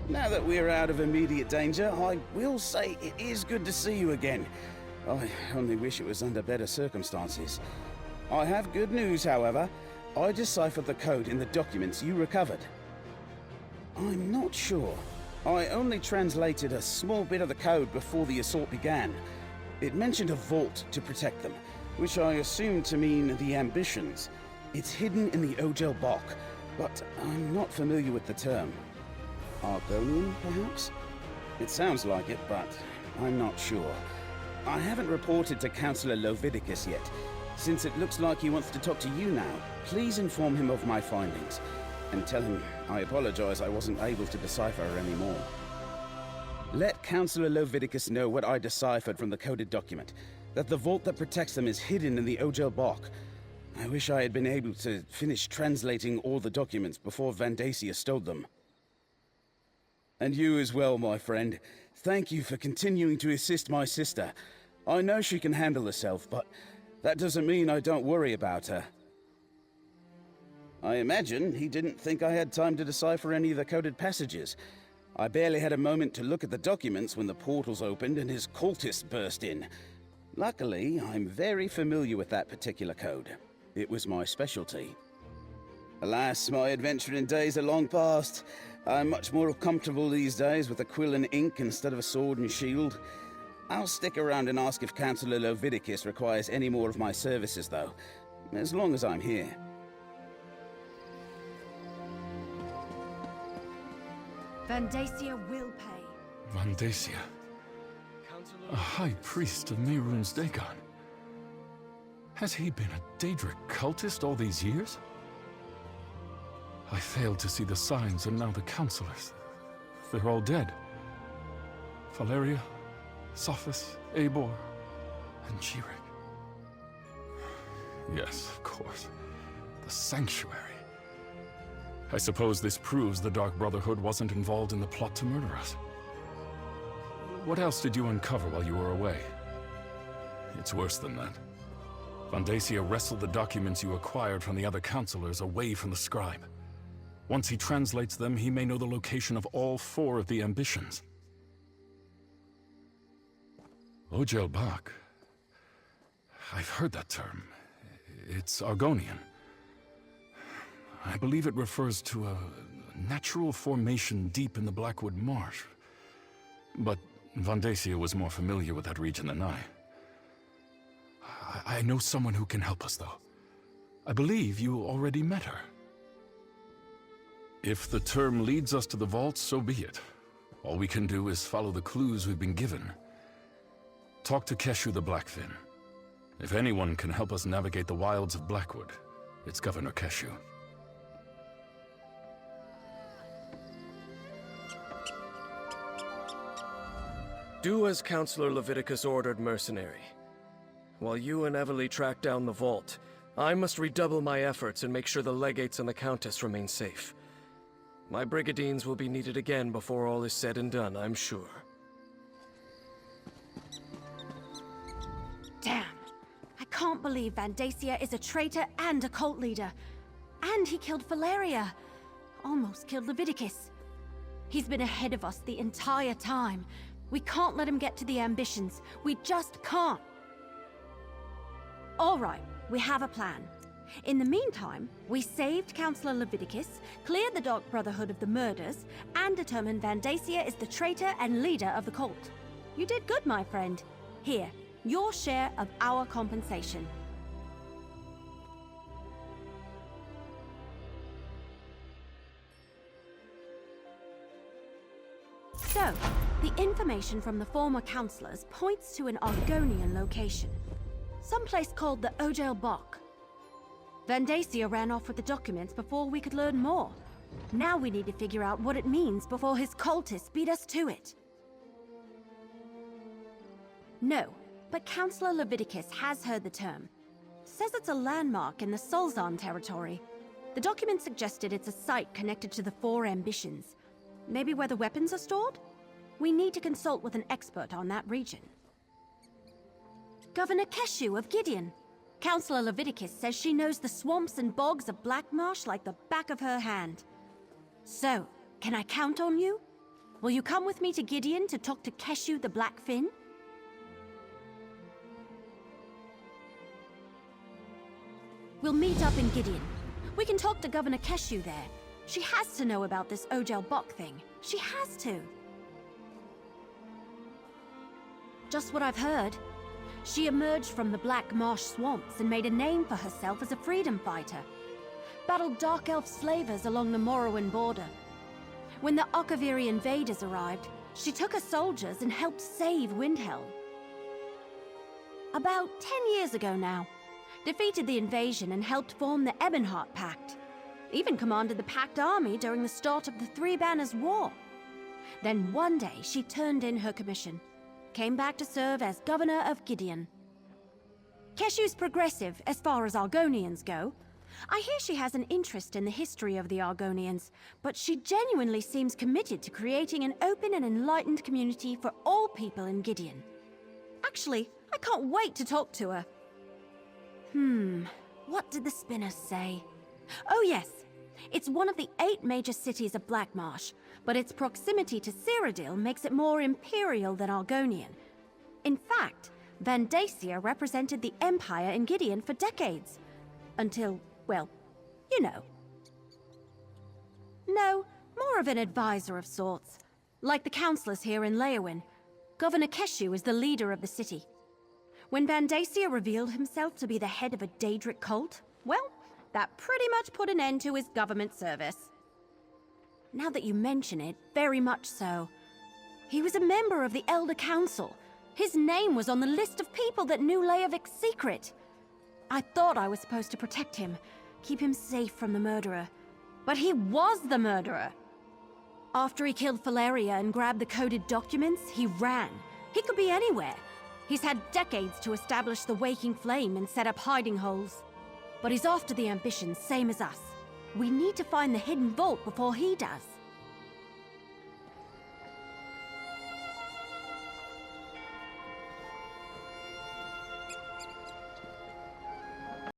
Now that we're out of immediate danger, I will say it is good to see you again. I only wish it was under better circumstances. I have good news, however. I deciphered the code in the documents you recovered. I'm not sure. I only translated a small bit of the code before the assault began. It mentioned a vault to protect them, which I assumed to mean the ambitions. It's hidden in the Ogel Bok, but I'm not familiar with the term. Argonian, perhaps? It sounds like it, but I'm not sure. I haven't reported to Councillor Lovidicus yet. Since it looks like he wants to talk to you now, please inform him of my findings. And tell him I apologize I wasn't able to decipher anymore. Let Councillor Lovidicus know what I deciphered from the coded document. That the vault that protects them is hidden in the Ogel Bok. I wish I had been able to finish translating all the documents before Vandacia stole them. And you as well, my friend. Thank you for continuing to assist my sister. I know she can handle herself, but that doesn't mean I don't worry about her. I imagine he didn't think I had time to decipher any of the coded passages. I barely had a moment to look at the documents when the portals opened and his cultists burst in. Luckily, I'm very familiar with that particular code. It was my specialty. Alas, my adventuring days are long past. I'm much more comfortable these days with a quill and ink instead of a sword and shield. I'll stick around and ask if Councillor Lovidicus requires any more of my services, though, as long as I'm here. Vandacia will pay. Vandacia? A high priest of Mehrunes Dagon? Has he been a Daedric cultist all these years? I failed to see the signs, and now the counselors. They're all dead. Valeria, Sophis, Eivor, and Jirik. Yes, of course. The Sanctuary. I suppose this proves the Dark Brotherhood wasn't involved in the plot to murder us. What else did you uncover while you were away? It's worse than that. Vandacia wrestled the documents you acquired from the other counselors away from the scribe. Once he translates them, he may know the location of all 4 of the ambitions. Ogel Bok. I've heard that term. It's Argonian. I believe it refers to a natural formation deep in the Blackwood Marsh. But Vandacia was more familiar with that region than I. I know someone who can help us, though. I believe you already met her. If the term leads us to the vault, so be it. All we can do is follow the clues we've been given. Talk to Keshu the Blackfin. If anyone can help us navigate the wilds of Blackwood, it's Governor Keshu. Do as Councillor Leviticus ordered, mercenary. While you and Evely track down the vault, I must redouble my efforts and make sure the legates and the Countess remain safe. My brigadines will be needed again before all is said and done, I'm sure. Damn. I can't believe Vandacia is a traitor and a cult leader. And he killed Valeria. Almost killed Leviticus. He's been ahead of us the entire time. We can't let him get to the ambitions. We just can't. All right, we have a plan. In the meantime, we saved Councillor Leviticus, cleared the Dark Brotherhood of the murders, and determined Vandacia is the traitor and leader of the cult. You did good, my friend. Here, your share of our compensation. So, the information from the former councillors points to an Argonian location. Someplace called the Ogel Bok. Vandacia ran off with the documents before we could learn more. Now we need to figure out what it means before his cultists beat us to it. No, but Councillor Leviticus has heard the term. Says it's a landmark in the Solzan territory. The document suggested it's a site connected to the 4 ambitions. Maybe where the weapons are stored? We need to consult with an expert on that region. Governor Keshu of Gideon. Councillor Leviticus says she knows the swamps and bogs of Blackmarsh like the back of her hand. So, can I count on you? Will you come with me to Gideon to talk to Keshu the Blackfin? We'll meet up in Gideon. We can talk to Governor Keshu there. She has to know about this Ojel Bok thing. She has to. Just what I've heard. She emerged from the Black Marsh swamps and made a name for herself as a freedom fighter. Battled Dark Elf slavers along the Morrowind border. When the Akaviri invaders arrived, she took her soldiers and helped save Windhelm. About 10 years ago now, defeated the invasion and helped form the Ebonheart Pact. Even commanded the Pact army during the start of the Three Banners War. Then one day she turned in her commission. Came back to serve as governor of Gideon. Keshu's progressive as far as Argonians go. I hear she has an interest in the history of the Argonians, but she genuinely seems committed to creating an open and enlightened community for all people in Gideon. Actually, I can't wait to talk to her. What did the spinners say? Oh yes, it's one of the 8 major cities of Blackmarsh, but its proximity to Cyrodiil makes it more imperial than Argonian. In fact, Vandacia represented the Empire in Gideon for decades. Until, well, you know. No, more of an advisor of sorts. Like the councillors here in Leowyn, Governor Keshu is the leader of the city. When Vandacia revealed himself to be the head of a Daedric cult, well, that pretty much put an end to his government service. Now that you mention it, very much so. He was a member of the Elder Council. His name was on the list of people that knew Leovik's secret. I thought I was supposed to protect him, keep him safe from the murderer. But he was the murderer. After he killed Valeria and grabbed the coded documents, he ran. He could be anywhere. He's had decades to establish the Waking Flame and set up hiding holes. But he's after the ambitions, same as us. We need to find the hidden vault before he does.